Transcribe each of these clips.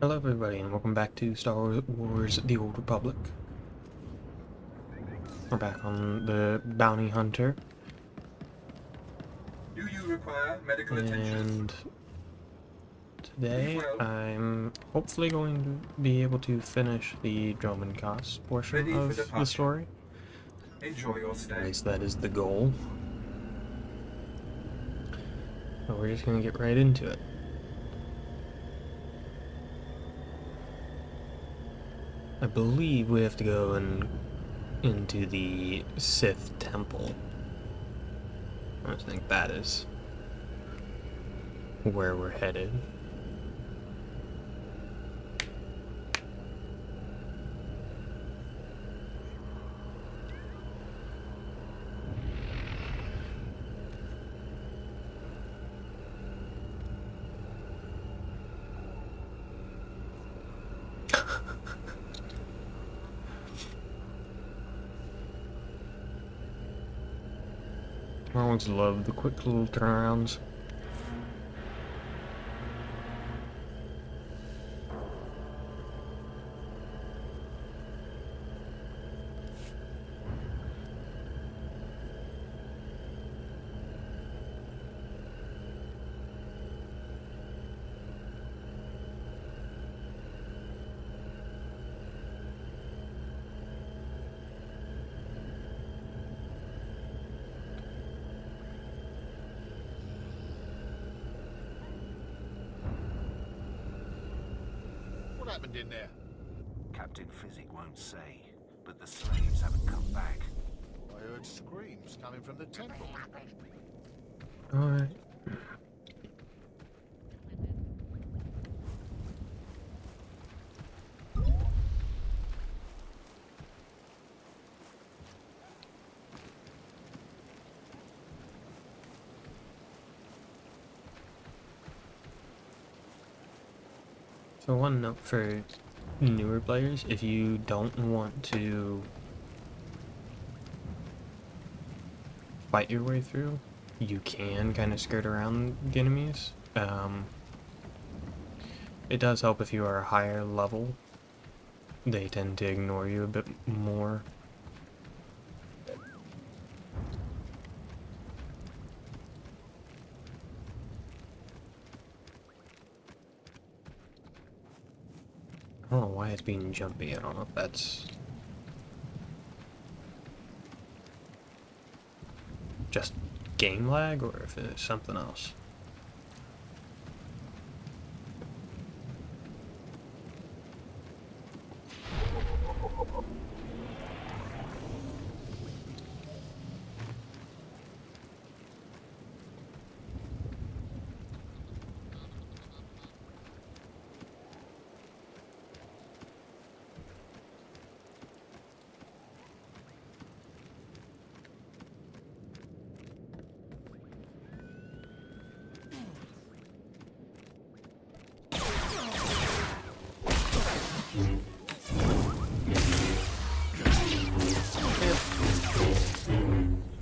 Hello everybody and welcome back to Star Wars The Old Republic. We're back on the Bounty Hunter. Do you require medical attention? And today Well. I'm hopefully going to be able to finish the Dromenkos portion Ready for of the departure. story. Enjoy your stay. At least that is the goal. So we're just going to get right into it. I believe we have to go into the Sith Temple. I think that is where we're headed. I always love the quick little turnarounds. What happened in there? Captain Physic won't say, but the slaves haven't come back. I heard screams coming from the temple. Alright. So one note for newer players, if you don't want to fight your way through, you can kind of skirt around the enemies. It does help if you are a higher level. They tend to ignore you a bit more. I don't know why it's being jumpy. I don't know if that's just game lag or if it's something else.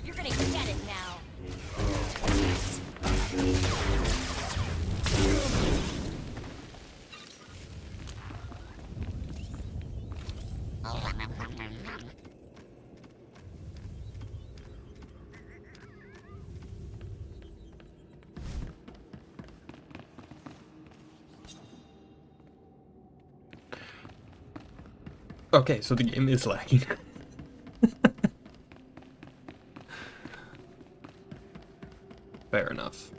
You're gonna get it now. Okay, so the game is lagging. Fair enough.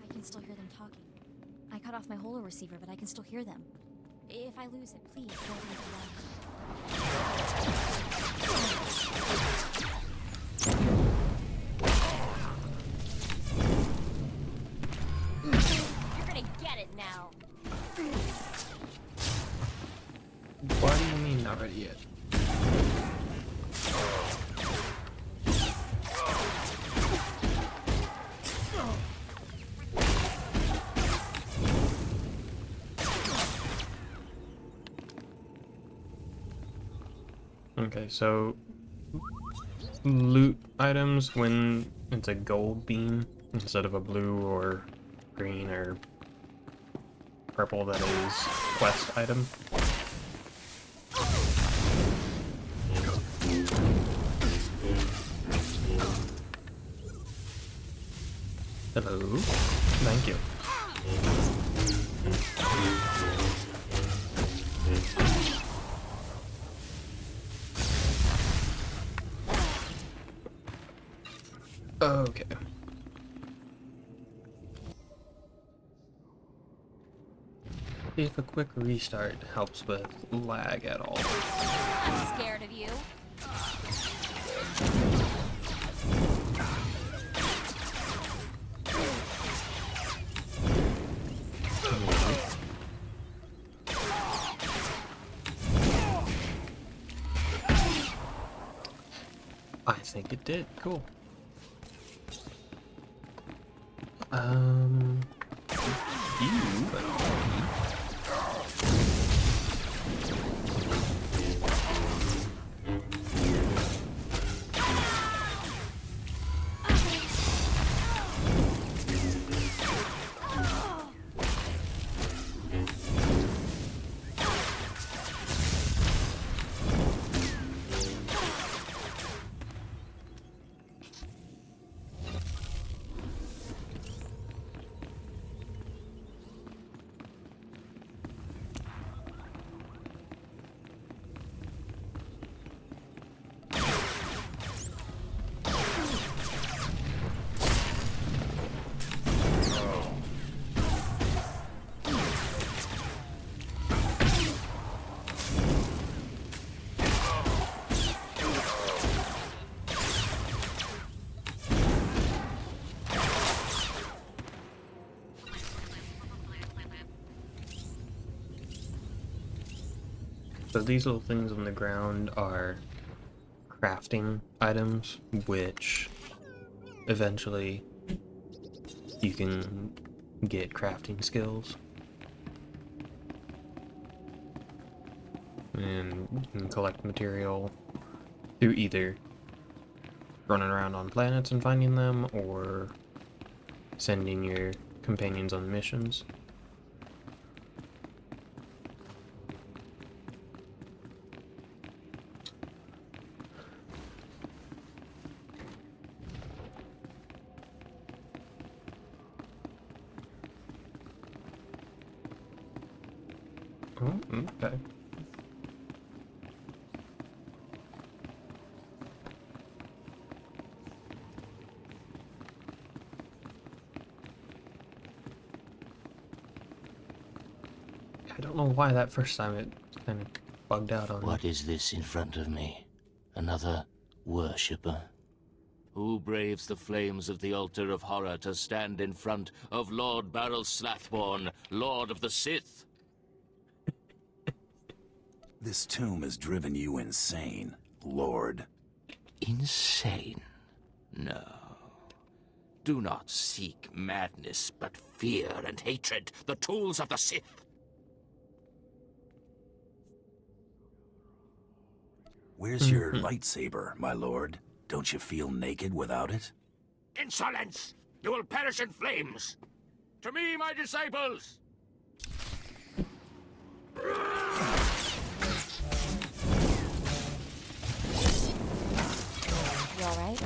I can still hear them talking. I cut off my holo receiver, but I can still hear them. If I lose it, please don't leave it alone. You're gonna get it now. What do you mean not ready yet? Okay, so loot items when it's a gold beam instead of a blue or green or purple that is quest item. Hello. Thank you. Okay. See if a quick restart helps with lag at all. I'm scared of you. I think it did. Cool. You. So these little things on the ground are crafting items, which eventually you can get crafting skills. And you can collect material through either running around on planets and finding them, or sending your companions on missions. Oh, okay. I don't know why that first time it kind of bugged out on me. What is this in front of me? Another worshipper? Who braves the flames of the altar of horror to stand in front of Lord Baral Slathborn, Lord of the Sith? This tomb has driven you insane, Lord. Insane? No. Do not seek madness, but fear and hatred, the tools of the Sith. Where's your lightsaber, my lord? Don't you feel naked without it? Insolence! You will perish in flames! To me, my disciples! You alright?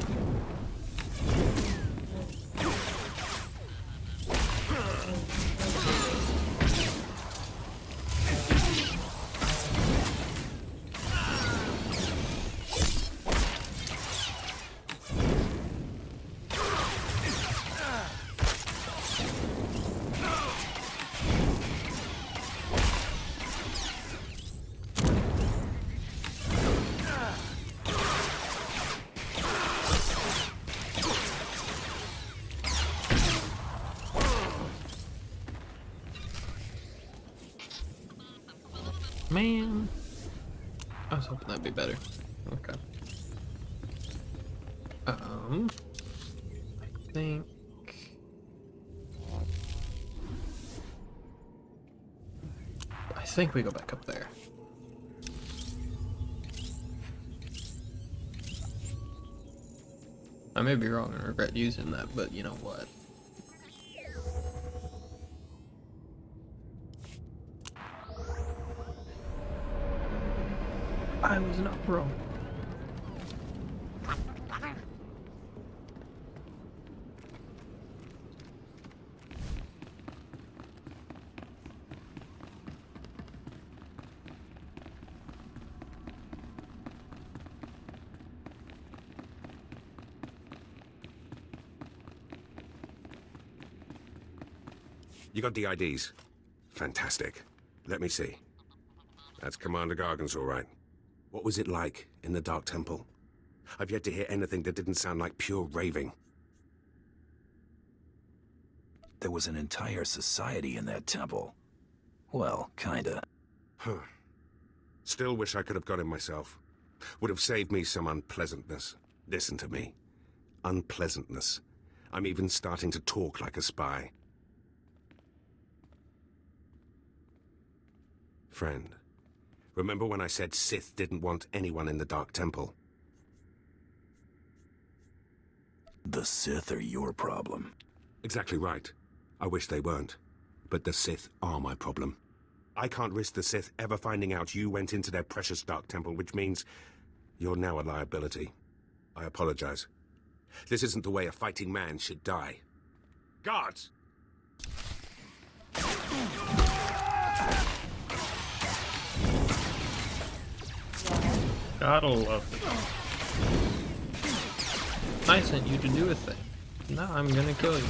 Man, I was hoping that'd be better. Okay. I think we go back up there. I may be wrong and regret using that, but you know what? I was not wrong. You got the IDs? Fantastic. Let me see. That's Commander Gargan's all right. What was it like in the Dark Temple? I've yet to hear anything that didn't sound like pure raving. There was an entire society in that temple. Well, kinda. Huh. Still wish I could have got him myself. Would have saved me some unpleasantness. Listen to me. Unpleasantness. I'm even starting to talk like a spy. Friend, remember when I said Sith didn't want anyone in the Dark Temple? The Sith are your problem. Exactly right. I wish they weren't. But the Sith are my problem. I can't risk the Sith ever finding out you went into their precious Dark Temple, which means you're now a liability. I apologize. This isn't the way a fighting man should die. Guards! Gotta love it. I sent you to do a thing. Now I'm gonna kill you.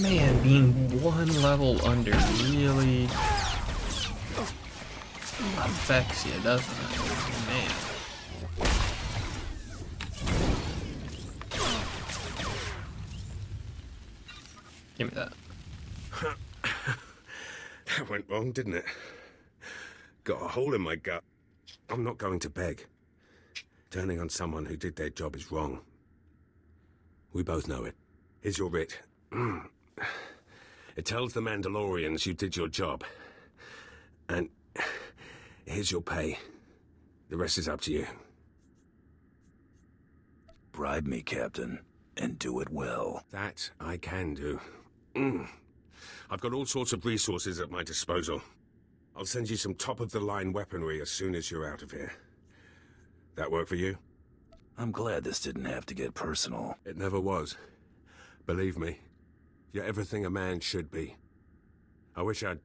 Man, being one level under really affects you, doesn't it? Man. Give me that. That went wrong, didn't it? Got a hole in my gut. I'm not going to beg. Turning on someone who did their job is wrong. We both know it. Here's your writ. It tells the Mandalorians you did your job. And here's your pay. The rest is up to you. Bribe me, Captain, and do it well. That I can do. I've got all sorts of resources at my disposal. I'll send you some top-of-the-line weaponry as soon as you're out of here. That work for you? I'm glad this didn't have to get personal. It never was. Believe me, you're everything a man should be. I wish I'd...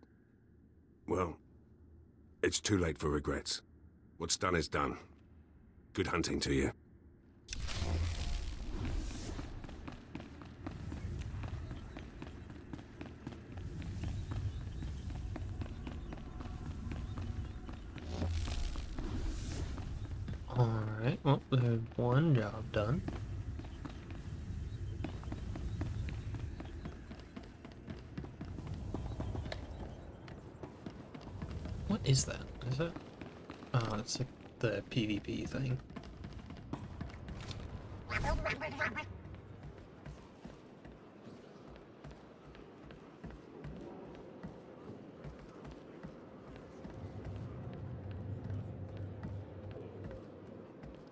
Well, it's too late for regrets. What's done is done. Good hunting to you. Alright, well, there's one job done. What is that? Is it? Oh, it's like the PvP thing.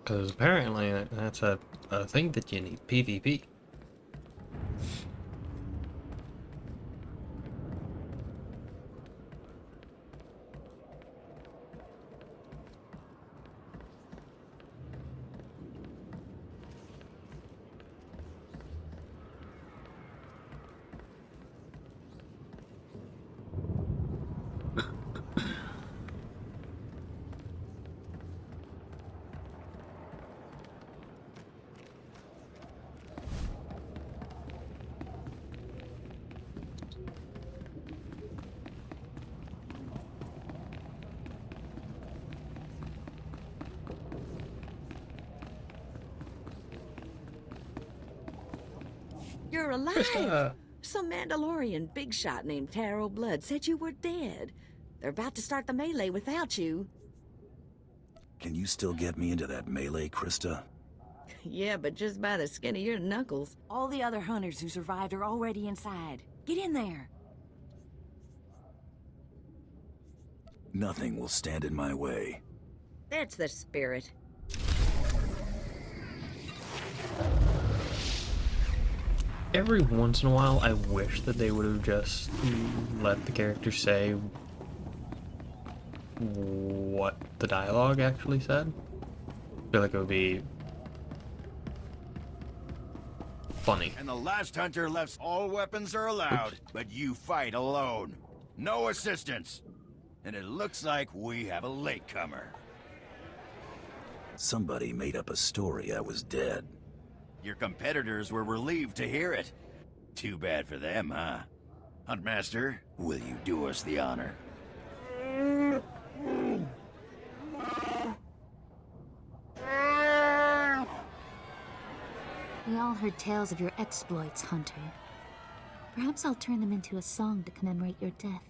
Because apparently that's a thing that you need, PvP. You're alive! Krista. Some Mandalorian big shot named Taro Blood said you were dead. They're about to start the melee without you. Can you still get me into that melee, Krista? Yeah, but just by the skin of your knuckles. All the other hunters who survived are already inside. Get in there. Nothing will stand in my way. That's the spirit. Every once in a while, I wish that they would have just let the character say what the dialogue actually said. I feel like it would be funny. And the last hunter left all weapons are allowed, but you fight alone. No assistance. And it looks like we have a latecomer. Somebody made up a story I was dead. Your competitors were relieved to hear it. Too bad for them, huh? Huntmaster, will you do us the honor? We all heard tales of your exploits, Hunter. Perhaps I'll turn them into a song to commemorate your death.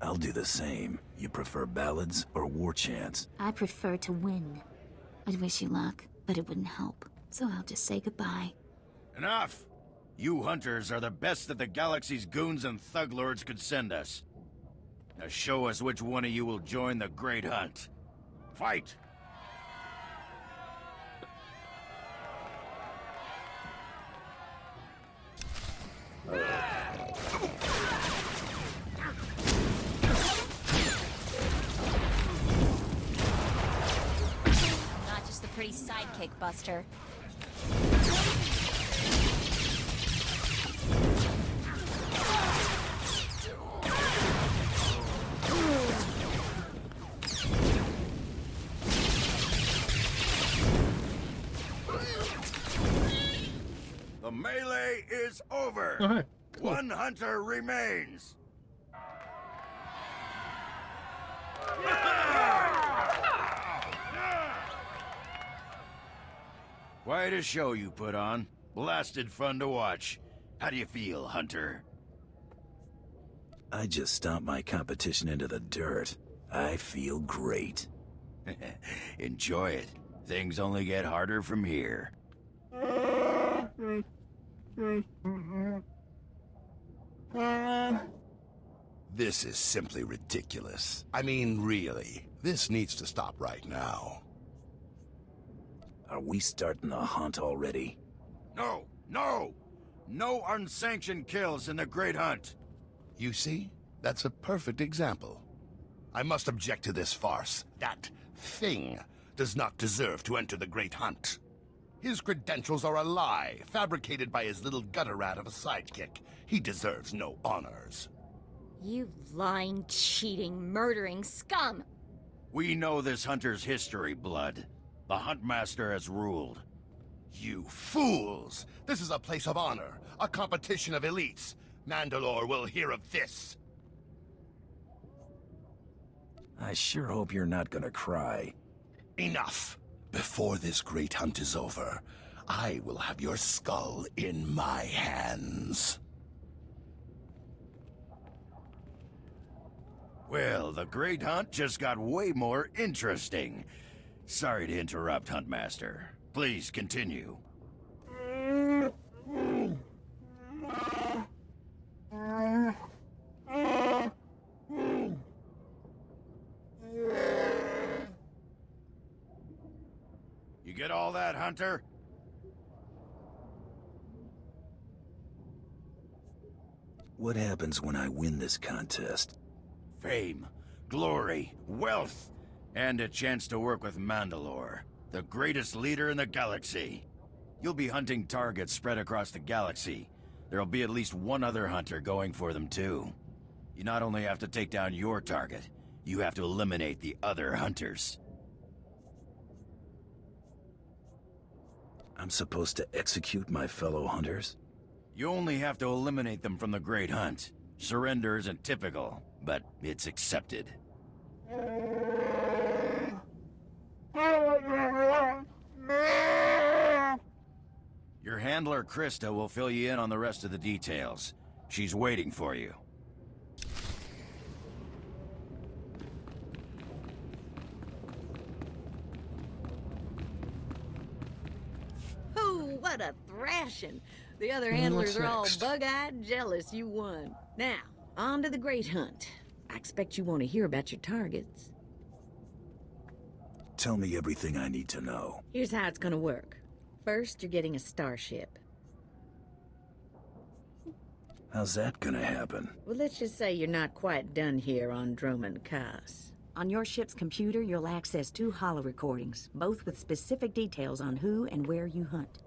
I'll do the same. You prefer ballads or war chants? I prefer to win. I'd wish you luck, but it wouldn't help. So I'll just say goodbye. Enough! You hunters are the best that the galaxy's goons and thug lords could send us. Now show us which one of you will join the Great Hunt. Fight! Not just the pretty sidekick, Buster. The melee is over. All right. Cool. One hunter remains. Quite a show you put on. Blasted fun to watch. How do you feel, Hunter? I just stomped my competition into the dirt. I feel great. Enjoy it. Things only get harder from here. This is simply ridiculous. I mean, really. This needs to stop right now. Are we starting the hunt already? No! No! No unsanctioned kills in the Great Hunt! You see? That's a perfect example. I must object to this farce. That thing does not deserve to enter the Great Hunt. His credentials are a lie, fabricated by his little gutter rat of a sidekick. He deserves no honors. You lying, cheating, murdering scum! We know this hunter's history, Blood. The Huntmaster has ruled. You fools! This is a place of honor, a competition of elites. Mandalore will hear of this. I sure hope you're not gonna cry. Enough! Before this great hunt is over, I will have your skull in my hands. Well, the Great Hunt just got way more interesting. Sorry to interrupt, Huntmaster. Please continue. You get all that, Hunter? What happens when I win this contest? Fame, glory, wealth, and a chance to work with Mandalore, the greatest leader in the galaxy. You'll be hunting targets spread across the galaxy. There'll be at least one other hunter going for them too. You not only have to take down your target, you have to eliminate the other hunters. I'm supposed to execute my fellow hunters? You only have to eliminate them from the Great Hunt. Surrender isn't typical, but it's accepted. Your handler, Krista, will fill you in on the rest of the details. She's waiting for you. Oh, what a thrashing. The other What's handlers are all next? bug-eyed jealous you won. Now, on to the Great Hunt. I expect you want to hear about your targets. tell me everything I need to know. Here's how it's gonna work. First, you're getting a starship. How's that gonna happen? Well, let's just say you're not quite done here on Droman Kaas. On your ship's computer, you'll access 2 holo recordings, both with specific details on who and where you hunt.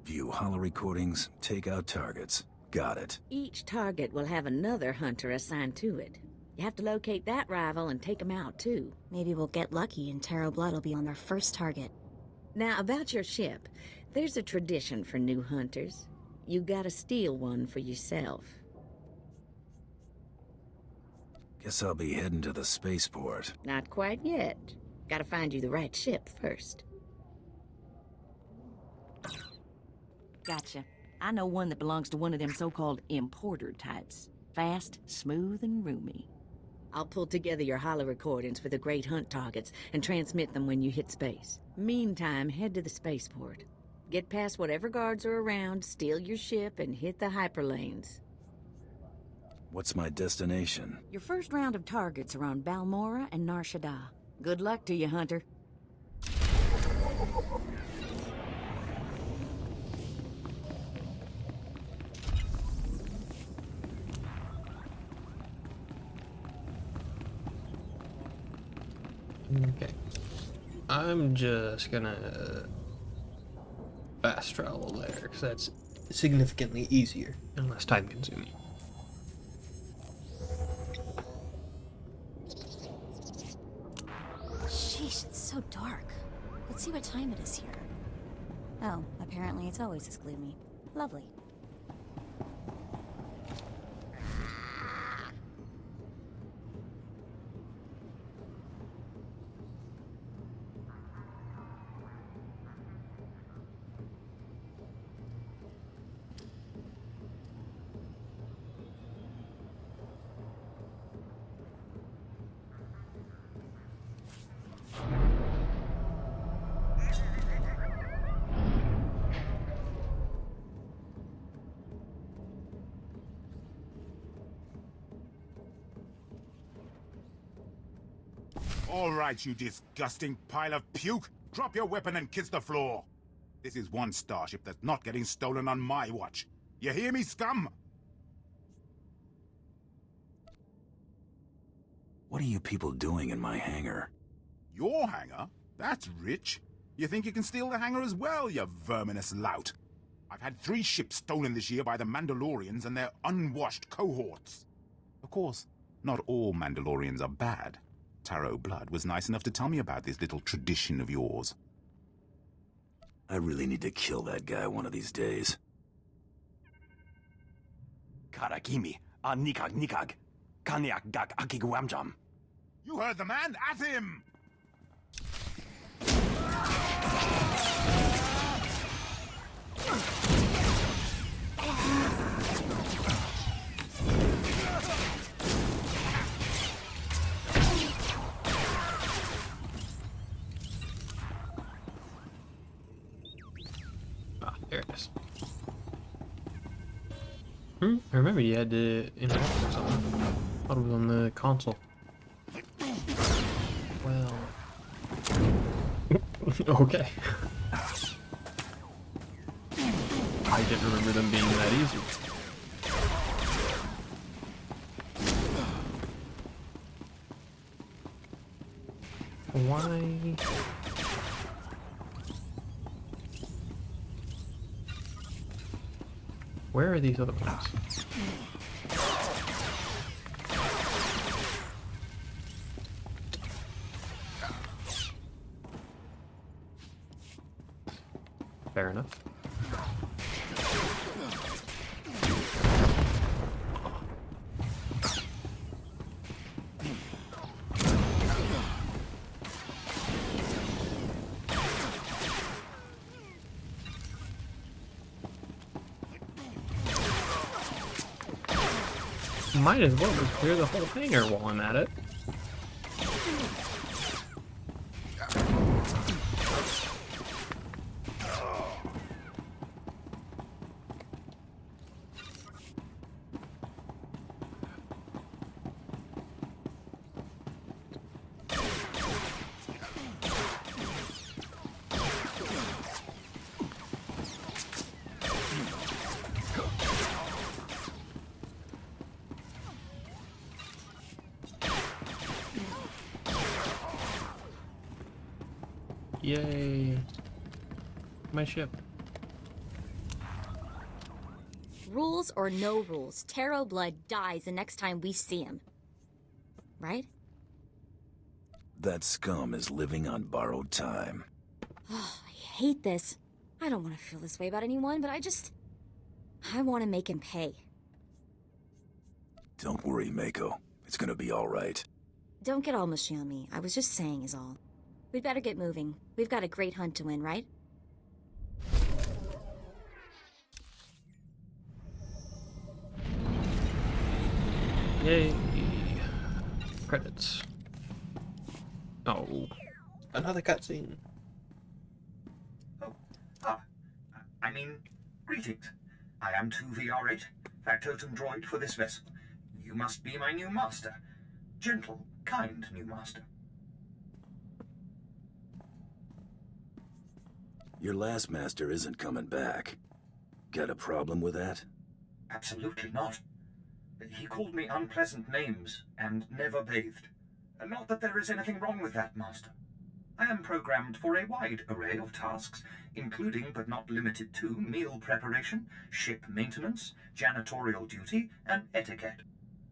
View holo recordings, take out targets. Got it. Each target will have another hunter assigned to it. You have to locate that rival and take him out, too. Maybe we'll get lucky and Tarot Blood will be on our first target. Now, about your ship, there's a tradition for new hunters. You gotta steal one for yourself. Guess I'll be heading to the spaceport. Not quite yet. Gotta find you the right ship first. Gotcha. I know one that belongs to one of them so-called importer types. Fast, smooth, and roomy. I'll pull together your holo recordings for the Great Hunt targets and transmit them when you hit space. Meantime, head to the spaceport. Get past whatever guards are around, steal your ship, and hit the hyperlanes. What's my destination? Your first round of targets are on Balmora and Nar Shaddaa. Good luck to you, Hunter. Okay. I'm just gonna fast travel there, because that's significantly easier and less time consuming. Sheesh, it's so dark. Let's see what time it is here. Oh, apparently it's always this gloomy. Lovely. All right, you disgusting pile of puke. Drop your weapon and kiss the floor. This is one starship that's not getting stolen on my watch. You hear me, scum? What are you people doing in my hangar? Your hangar? That's rich. You think you can steal the hangar as well, you verminous lout? I've had 3 ships stolen this year by the Mandalorians and their unwashed cohorts. Of course, not all Mandalorians are bad. Tarot Blood was nice enough to tell me about this little tradition of yours. I really need to kill that guy one of these days. Karakimi, nikag nikag, kanyak gak akiguamjam. You heard the man! At him! Ah, there it is. I remember you had to interact with something. I thought it was on the console. Well... okay. I didn't remember them being that easy. Why? Where are these other ones? Fair enough. Might as well just clear the whole hangar while I'm at it. Yay! My ship. Rules or no rules, Taro Blood dies the next time we see him. Right? That scum is living on borrowed time. Oh, I hate this. I don't want to feel this way about anyone, but I want to make him pay. Don't worry, Mako. It's gonna be all right. Don't get all mushy on me. I was just saying is all. We'd better get moving. We've got a great hunt to win, right? Yay! Credits. Oh, another cutscene. Greetings. I am 2VR8, factotum droid for this vessel. You must be my new master. Gentle, kind new master. Your last master isn't coming back. Got a problem with that? Absolutely not. He called me unpleasant names and never bathed. Not that there is anything wrong with that, master. I am programmed for a wide array of tasks, including but not limited to meal preparation, ship maintenance, janitorial duty, and etiquette.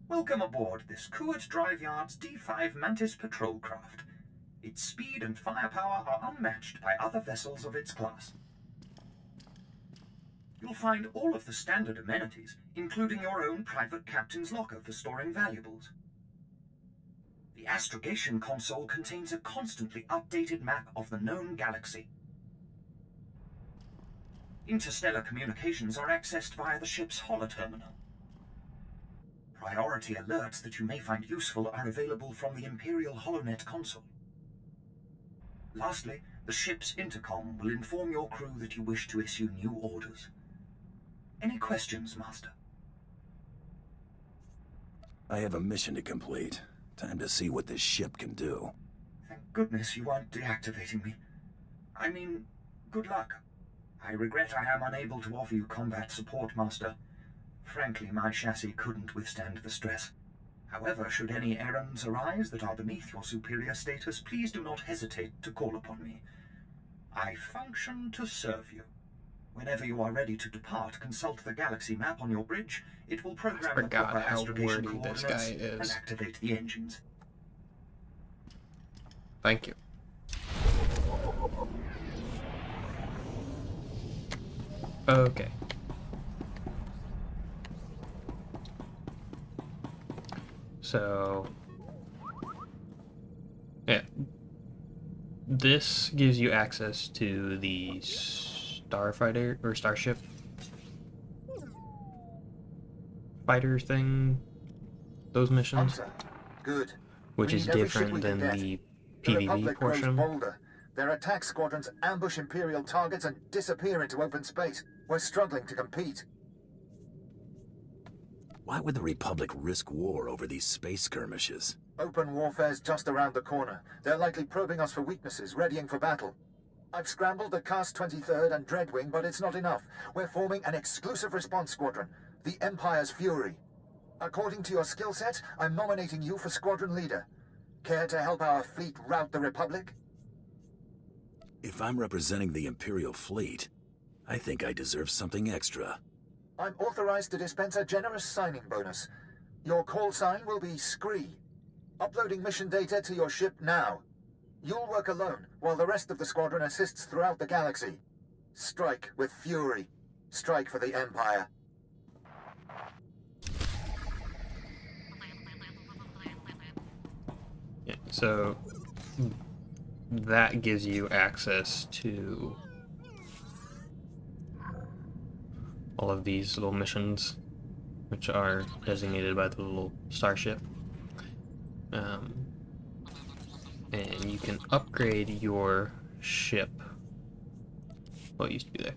Welcome aboard this Kuat Drive Yard's D5 Mantis patrol craft. Its speed and firepower are unmatched by other vessels of its class. You'll find all of the standard amenities, including your own private captain's locker for storing valuables. The astrogation console contains a constantly updated map of the known galaxy. Interstellar communications are accessed via the ship's holoterminal. Priority alerts that you may find useful are available from the Imperial HoloNet console. Lastly, the ship's intercom will inform your crew that you wish to issue new orders. Any questions, Master? I have a mission to complete. Time to see what this ship can do. Thank goodness you aren't deactivating me. I mean, good luck. I regret I am unable to offer you combat support, Master. Frankly, my chassis couldn't withstand the stress. However, should any errands arise that are beneath your superior status, please do not hesitate to call upon me. I function to serve you. Whenever you are ready to depart, consult the galaxy map on your bridge. It will program the proper how astrogation wordy this coordinates guy and is. activate the engines. Thank you. Okay. So, yeah. This gives you access to the starfighter or starship fighter thing, those missions, Hunter. Good. which We is need every ship different we can than get. the The PvP Republic grows portion. bolder. Their attack squadrons ambush Imperial targets and disappear into open space. We're struggling to compete. Why would the Republic risk war over these space skirmishes? Open warfare's just around the corner. They're likely probing us for weaknesses, readying for battle. I've scrambled the Cast 23rd and Dreadwing, but it's not enough. We're forming an exclusive response squadron, the Empire's Fury. According to your skill set, I'm nominating you for squadron leader. Care to help our fleet rout the Republic? If I'm representing the Imperial fleet, I think I deserve something extra. I'm authorized to dispense a generous signing bonus. Your call sign will be Scree. Uploading mission data to your ship now. You'll work alone, while the rest of the squadron assists throughout the galaxy. Strike with fury. Strike for the Empire. Yeah, so that gives you access to all of these little missions, which are designated by the little starship. And you can upgrade your ship. Well, it used to be there.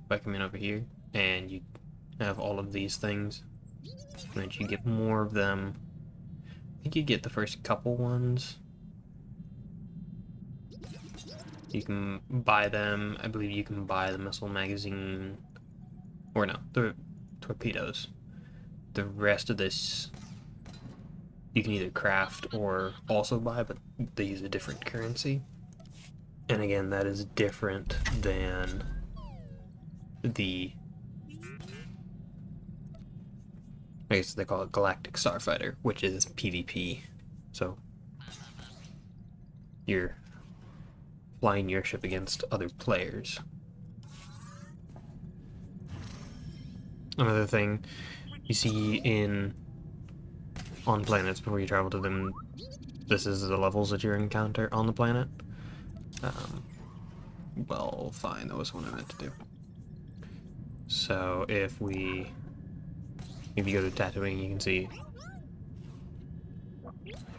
If I come in over here, and you have all of these things, and you get more of them. I think you get the first couple ones. You can buy them. I believe you can buy the missile magazine, or no, the torpedoes. The rest of this you can either craft or also buy, but they use a different currency. And again, that is different than the, I guess they call it Galactic Starfighter, which is PvP. So you're flying your ship against other players. Another thing you see on planets before you travel to them, this is the levels that you encounter on the planet. Well, fine, that was what I meant to do. So if you go to Tatooine, you can see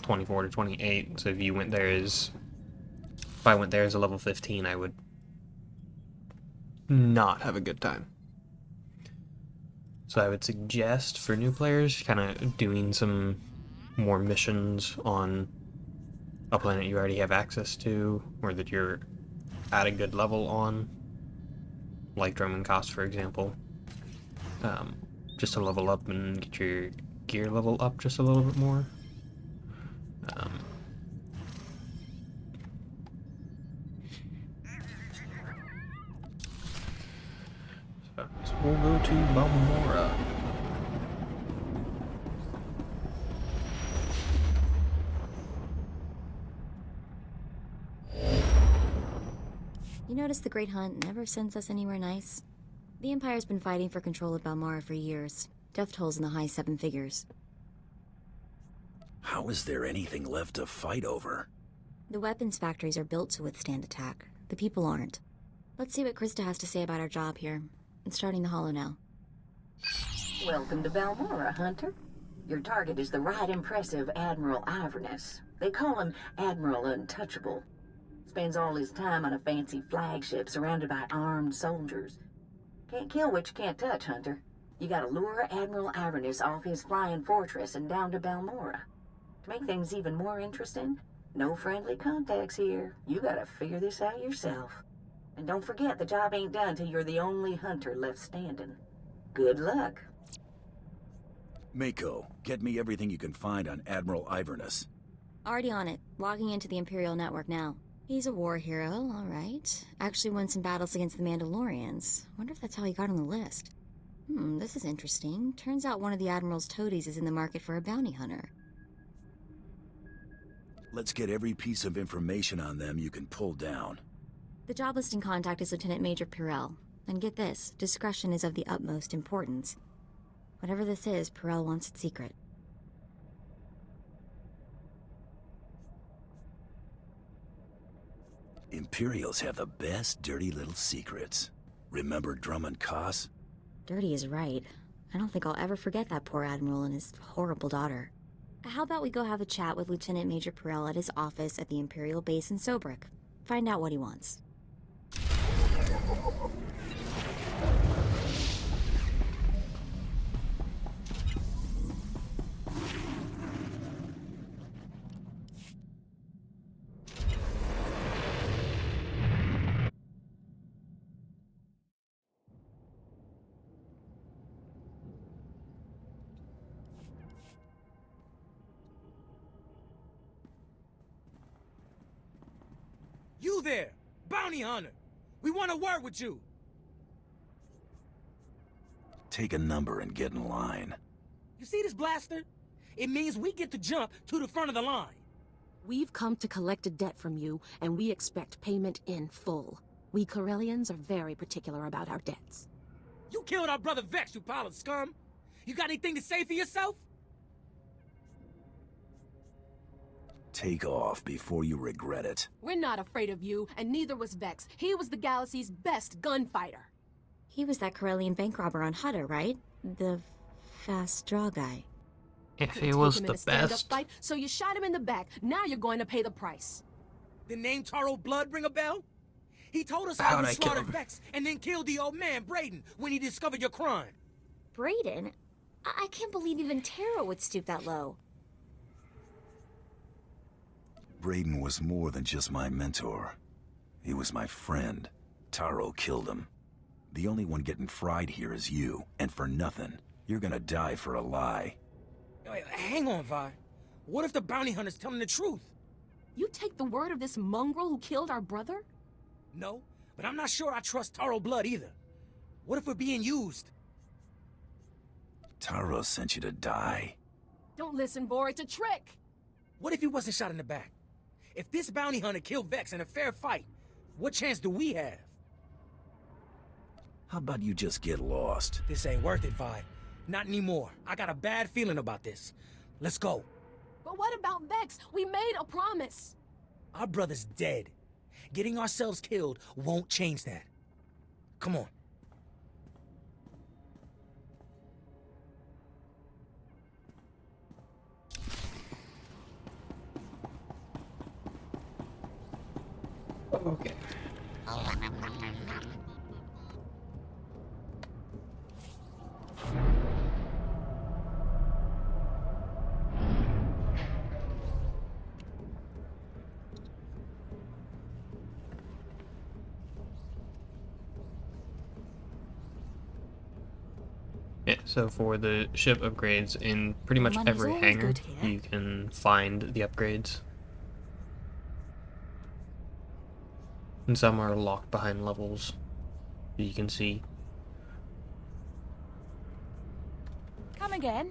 24 to 28. So if you went there if I went there as a level 15, I would not have a good time. So I would suggest for new players kind of doing some more missions on a planet you already have access to, or that you're at a good level on, like Dromund Kaas, for example, just to level up and get your gear level up just a little bit more. So we'll go to Balmorra. You notice the Great Hunt never sends us anywhere nice? The Empire's been fighting for control of Balmorra for years. Death tolls in the high 7 figures. How is there anything left to fight over? The weapons factories are built to withstand attack. The people aren't. Let's see what Krista has to say about our job here. It's starting the Hollow now. Welcome to Balmorra, Hunter. Your target is the right impressive Admiral Iverness. They call him Admiral Untouchable. Spends all his time on a fancy flagship surrounded by armed soldiers. Can't kill what you can't touch, Hunter. You gotta lure Admiral Iverness off his flying fortress and down to Balmorra. To make things even more interesting, no friendly contacts here. You gotta figure this out yourself. And don't forget, the job ain't done till you're the only hunter left standing. Good luck. Mako, get me everything you can find on Admiral Iverness. Already on it. Logging into the Imperial network now. He's a war hero, alright. Actually won some battles against the Mandalorians. Wonder if that's how he got on the list. This is interesting. Turns out one of the Admiral's toadies is in the market for a bounty hunter. Let's get every piece of information on them you can pull down. The job listing contact is Lieutenant Major Pyrrell. And get this, discretion is of the utmost importance. Whatever this is, Pyrrell wants it secret. Imperials have the best dirty little secrets. Remember Dromund Kaas? Dirty is right. I don't think I'll ever forget that poor Admiral and his horrible daughter. How about we go have a chat with Lieutenant Major Pyrrell at his office at the Imperial base in Sobrik? Find out what he wants. You there, bounty hunter! We want to work with you! Take a number and get in line. You see this blaster? It means we get to jump to the front of the line. We've come to collect a debt from you, and we expect payment in full. We Corellians are very particular about our debts. You killed our brother Vex, you pile of scum! You got anything to say for yourself? Take off before you regret it. We're not afraid of you, and neither was Vex. He was the galaxy's best gunfighter. He was that Corellian bank robber on Hutter, right? The fast draw guy. If he was the best. Fight, so you shot him in the back. Now you're going to pay the price. The name Taro Blood ring a bell? He told us how he slaughtered Vex and then killed the old man, Brayden, when he discovered your crime. Brayden? I can't believe even Taro would stoop that low. Brayden was more than just my mentor. He was my friend. Taro killed him. The only one getting fried here is you, and for nothing. You're gonna die for a lie. Hang on, Vi. What if the bounty hunter's telling the truth? You take the word of this mongrel who killed our brother? No, but I'm not sure I trust Taro Blood either. What if we're being used? Taro sent you to die. Don't listen, Bor, it's a trick! What if he wasn't shot in the back? If this bounty hunter killed Vex in a fair fight, what chance do we have? How about you just get lost? This ain't worth it, Vi. Not anymore. I got a bad feeling about this. Let's go. But what about Vex? We made a promise. Our brother's dead. Getting ourselves killed won't change that. Come on. Okay. Yeah, so for the ship upgrades, in pretty much Money's every always hangar, good here. you can find the upgrades. And some are locked behind levels, you can see. Come again.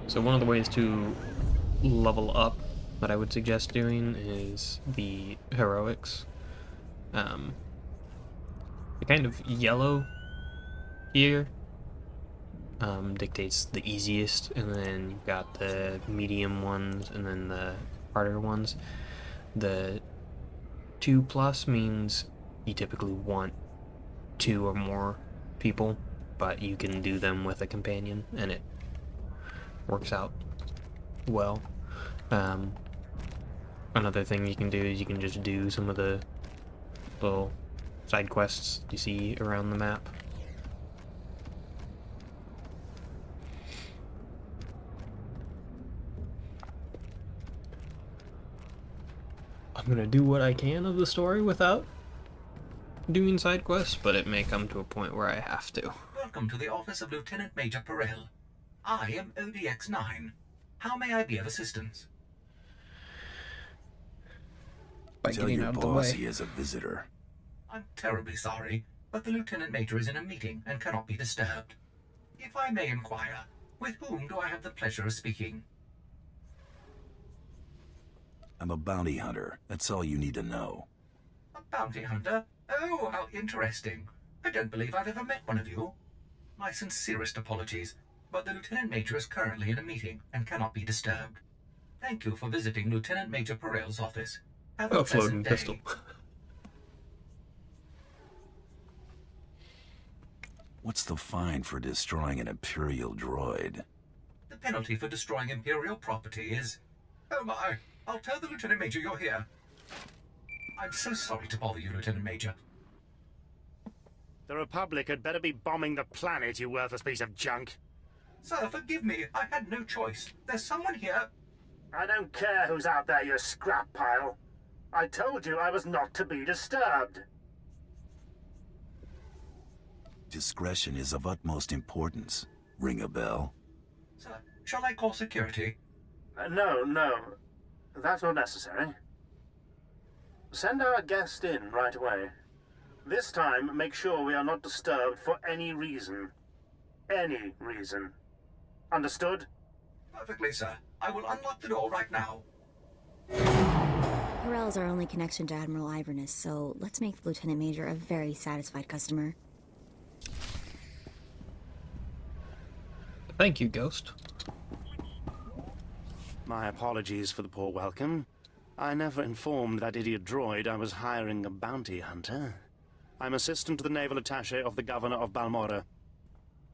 So one of the ways to level up that I would suggest doing is the heroics. The kind of yellow here dictates the easiest, and then you've got the medium ones and then the harder ones. The 2+ means you typically want 2 or more people, but you can do them with a companion and it works out well. Another thing you can do is you can just do some of the little side quests you see around the map. I'm gonna do what I can of the story without doing side quests, but it may come to a point where I have to. Welcome to the office of Lieutenant Major Perel. I am ODX-9. How may I be of assistance? Tell your boss he is a visitor. I'm terribly sorry, but the Lieutenant Major is in a meeting and cannot be disturbed. If I may inquire, with whom do I have the pleasure of speaking? I'm a bounty hunter. That's all you need to know. A bounty hunter? Oh, how interesting. I don't believe I've ever met one of you. My sincerest apologies, but the Lieutenant Major is currently in a meeting and cannot be disturbed. Thank you for visiting Lieutenant Major Perel's office. Have a floating pleasant day. pistol. What's the fine for destroying an Imperial droid? The penalty for destroying Imperial property is... Oh my, I'll tell the Lieutenant Major you're here. I'm so sorry to bother you, Lieutenant Major. The Republic had better be bombing the planet, you worthless piece of junk. Sir, forgive me. I had no choice. There's someone here. I don't care who's out there, you scrap pile. I told you I was not to be disturbed. Discretion is of utmost importance. Ring a bell? Sir, shall I call security? No. That's not necessary. Send our guest in right away. This time, make sure we are not disturbed for any reason. Any reason. Understood? Perfectly, sir. I will unlock the door right now. Perel is our only connection to Admiral Iverness, so let's make the Lieutenant Major a very satisfied customer. Thank you, Ghost. My apologies for the poor welcome. I never informed that idiot droid I was hiring a bounty hunter. I'm assistant to the naval attaché of the Governor of Balmora.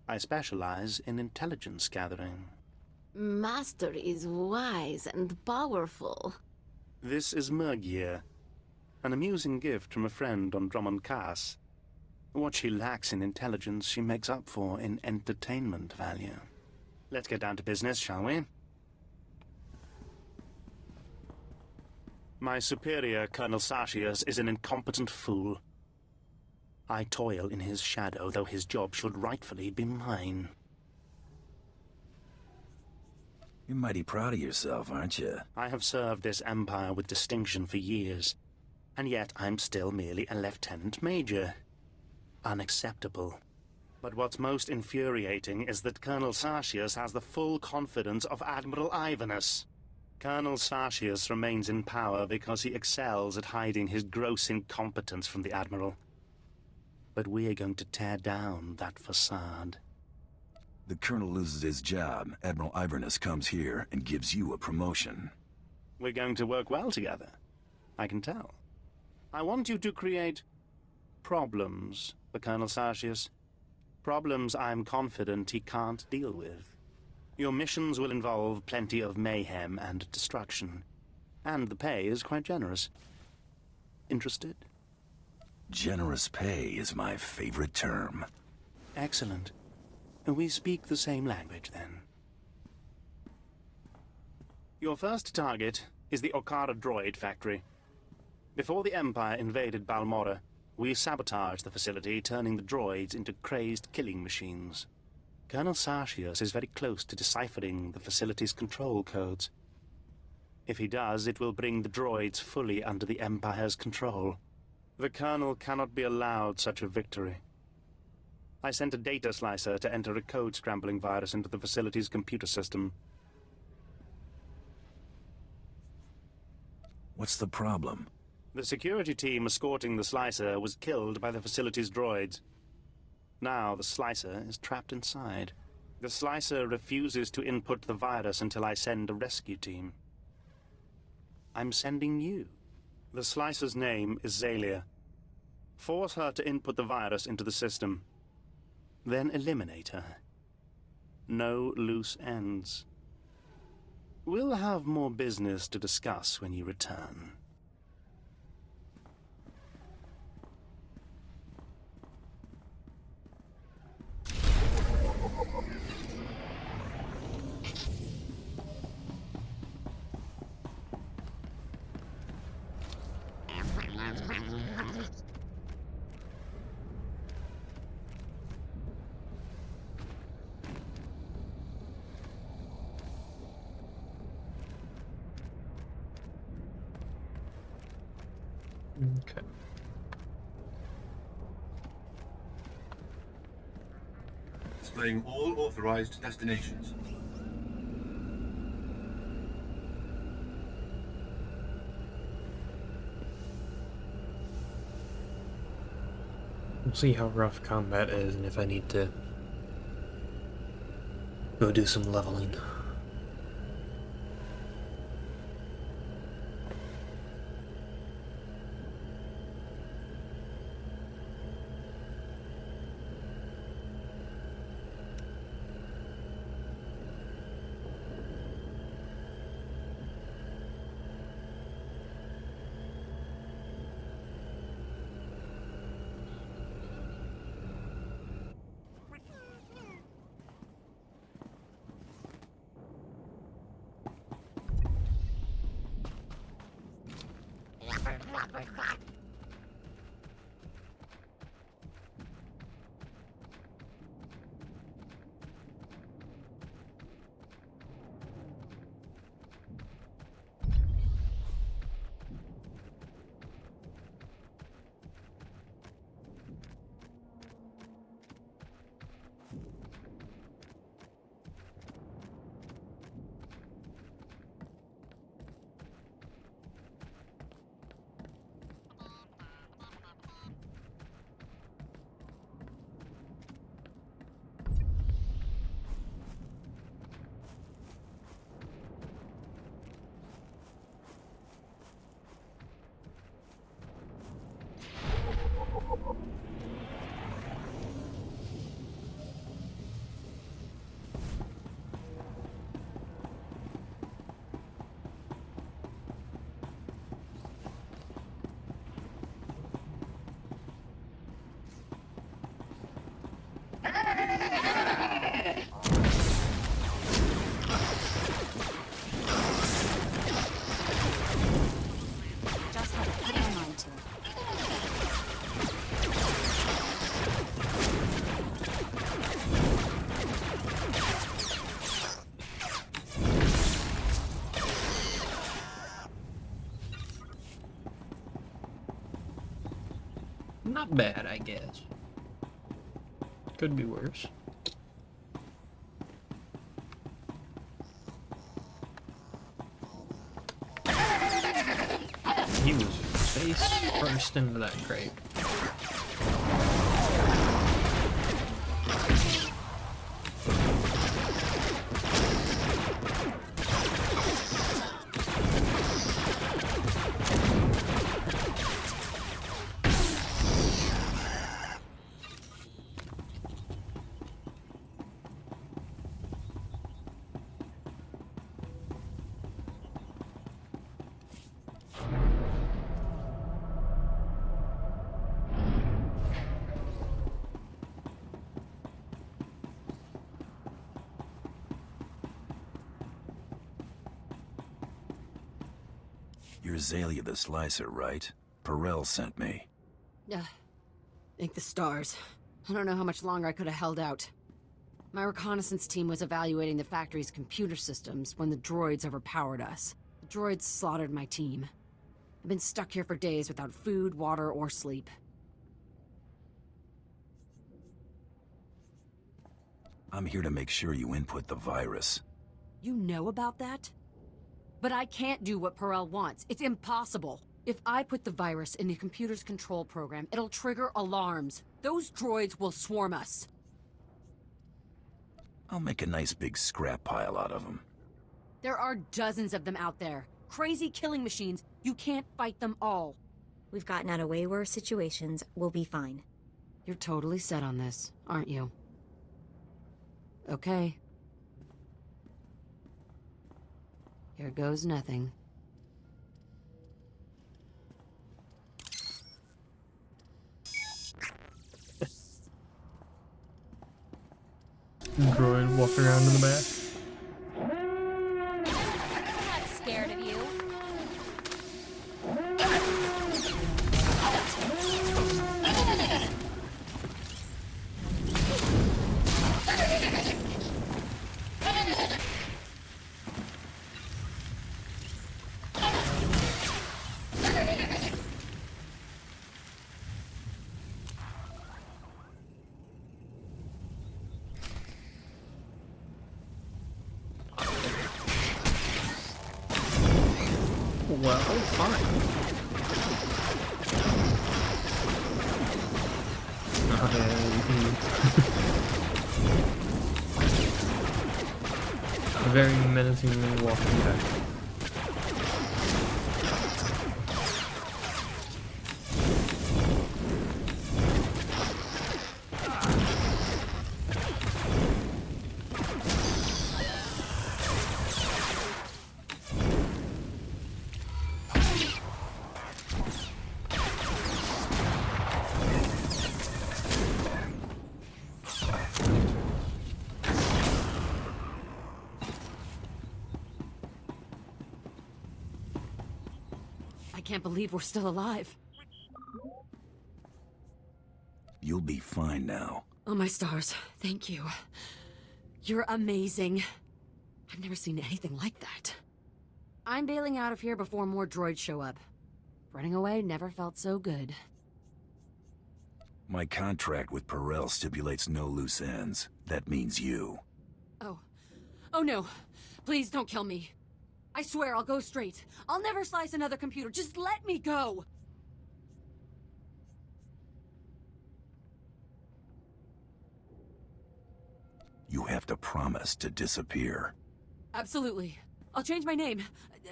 I specialize in intelligence gathering. Master is wise and powerful. This is Murgier, an amusing gift from a friend on Drummond Cass. What she lacks in intelligence, she makes up for in entertainment value. Let's get down to business, shall we? My superior, Colonel Sartius, is an incompetent fool. I toil in his shadow, though his job should rightfully be mine. You're mighty proud of yourself, aren't you? I have served this empire with distinction for years, and yet I'm still merely a lieutenant major. Unacceptable. But what's most infuriating is that Colonel Sartius has the full confidence of Admiral Ivanus. Colonel Sartius remains in power because he excels at hiding his gross incompetence from the Admiral. But we are going to tear down that facade. The Colonel loses his job, Admiral Ivanus comes here and gives you a promotion. We're going to work well together. I can tell. I want you to create problems for Colonel Sartius. Problems I'm confident he can't deal with. Your missions will involve plenty of mayhem and destruction. And the pay is quite generous. Interested? Generous pay is my favorite term. Excellent. We speak the same language, then. Your first target is the Okara droid factory. Before the Empire invaded Balmorra, we sabotaged the facility, turning the droids into crazed killing machines. Colonel Sartius is very close to deciphering the facility's control codes. If he does, it will bring the droids fully under the Empire's control. The Colonel cannot be allowed such a victory. I sent a data slicer to enter a code-scrambling virus into the facility's computer system. What's the problem? The security team escorting the slicer was killed by the facility's droids. Now the slicer is trapped inside. The slicer refuses to input the virus until I send a rescue team. I'm sending you. The slicer's name is Zalia. Force her to input the virus into the system. Then eliminate her. No loose ends. We'll have more business to discuss when you return. Okay. Displaying all authorized destinations. We'll see how rough combat is and if I need to go do some leveling. Not bad, I guess. Could be worse. He was face first into that crate. You're Zalia the Slicer, right? Perel sent me. Yeah. Thank the stars. I don't know how much longer I could have held out. My reconnaissance team was evaluating the factory's computer systems when the droids overpowered us. The droids slaughtered my team. I've been stuck here for days without food, water, or sleep. I'm here to make sure you input the virus. You know about that? But I can't do what Perel wants. It's impossible. If I put the virus in the computer's control program, it'll trigger alarms. Those droids will swarm us. I'll make a nice big scrap pile out of them. There are dozens of them out there. Crazy killing machines. You can't fight them all. We've gotten out of way worse situations. We'll be fine. You're totally set on this, aren't you? Okay. Here goes nothing. Droid walking around in the back. I'm not scared of you. Well, fine. Very menacingly walking back. I can't believe we're still alive. You'll be fine now. Oh, my stars. Thank you. You're amazing. I've never seen anything like that. I'm bailing out of here before more droids show up. Running away never felt so good. My contract with Perel stipulates no loose ends. That means you. Oh. Oh no. Please don't kill me. I swear I'll go straight. I'll never slice another computer. Just let me go! You have to promise to disappear. Absolutely. I'll change my name.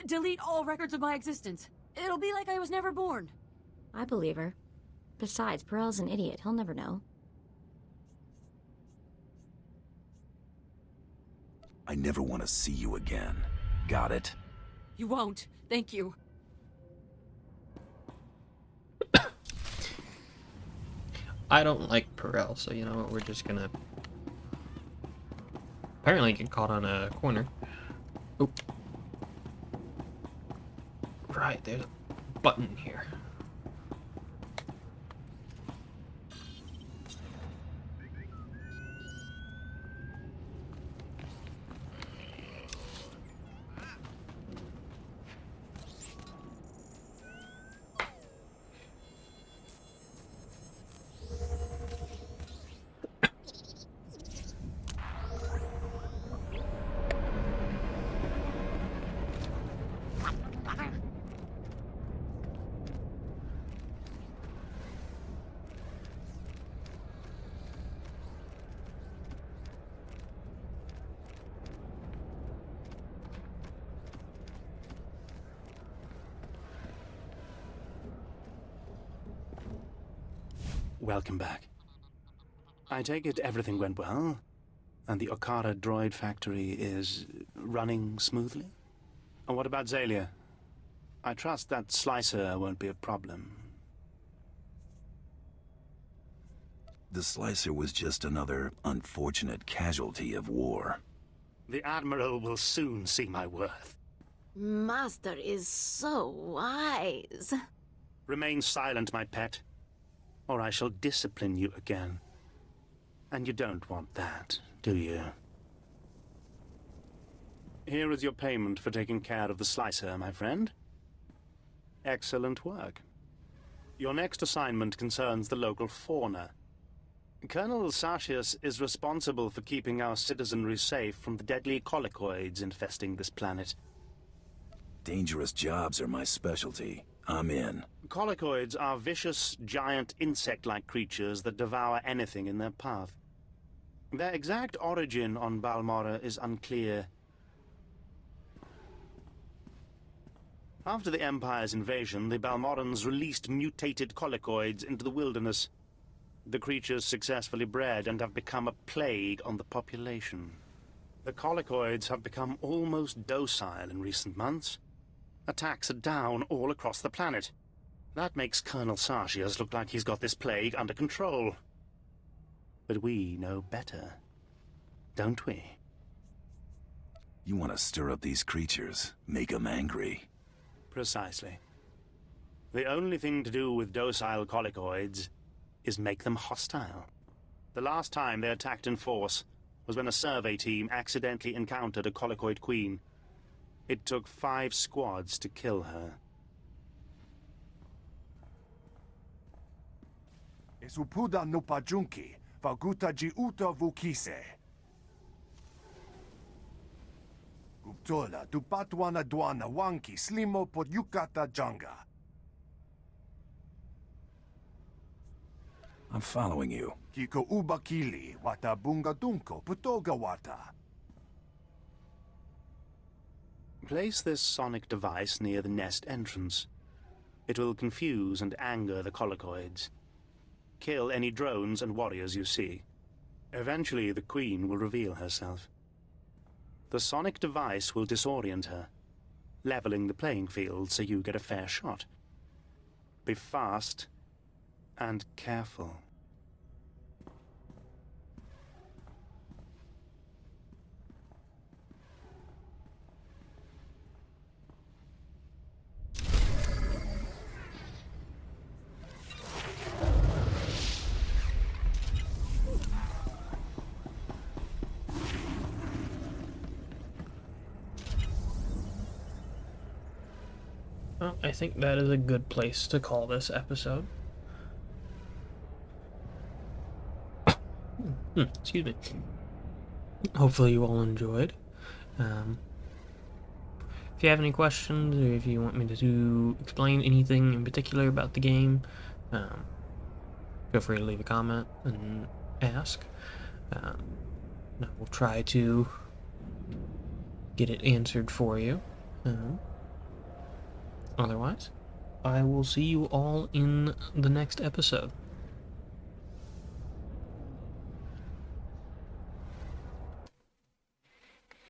Delete all records of my existence. It'll be like I was never born. I believe her. Besides, Perel's an idiot. He'll never know. I never want to see you again. Got it? You won't. Thank you. I don't like Perel, so you know what, we're just gonna apparently get caught on a corner. Oop. Right, there's a button here. welcome back. I take it everything went well, and the Okara droid factory is running smoothly? And what about Zalia? I trust that Slicer won't be a problem. The Slicer was just another unfortunate casualty of war. The Admiral will soon see my worth. Master is so wise. Remain silent, my pet, or I shall discipline you again. And you don't want that, do you? Here is your payment for taking care of the Slicer, my friend. Excellent work. Your next assignment concerns the local fauna. Colonel Sartius is responsible for keeping our citizenry safe from the deadly colicoids infesting this planet. Dangerous jobs are my specialty. I'm in. Colicoids are vicious, giant, insect-like creatures that devour anything in their path. Their exact origin on Balmorra is unclear. After the Empire's invasion, the Balmorrans released mutated colicoids into the wilderness. The creatures successfully bred and have become a plague on the population. The colicoids have become almost docile in recent months. Attacks are down all across the planet. That makes Colonel Sartius look like he's got this plague under control. But we know better, don't we? You want to stir up these creatures, make them angry. Precisely. The only thing to do with docile colicoids is make them hostile. The last time they attacked in force was when a survey team accidentally encountered a colicoid queen. It took 5 squads to kill her. Esupuda no pajunki, vaguta jiuta vukise. Guptola dupatwana dwana wanki slimo pod yukata janga. I'm following you. Kiko ubakili wata bunga dunko putoga wata. Place this sonic device near the nest entrance. It will confuse and anger the colicoids. Kill any drones and warriors you see. Eventually, the Queen will reveal herself. The sonic device will disorient her, leveling the playing field so you get a fair shot. Be fast and careful. Well, I think that is a good place to call this episode. Excuse me. Hopefully you all enjoyed. If you have any questions, or if you want me to explain anything in particular about the game, feel free to leave a comment and ask. I will try to get it answered for you. Otherwise, I will see you all in the next episode.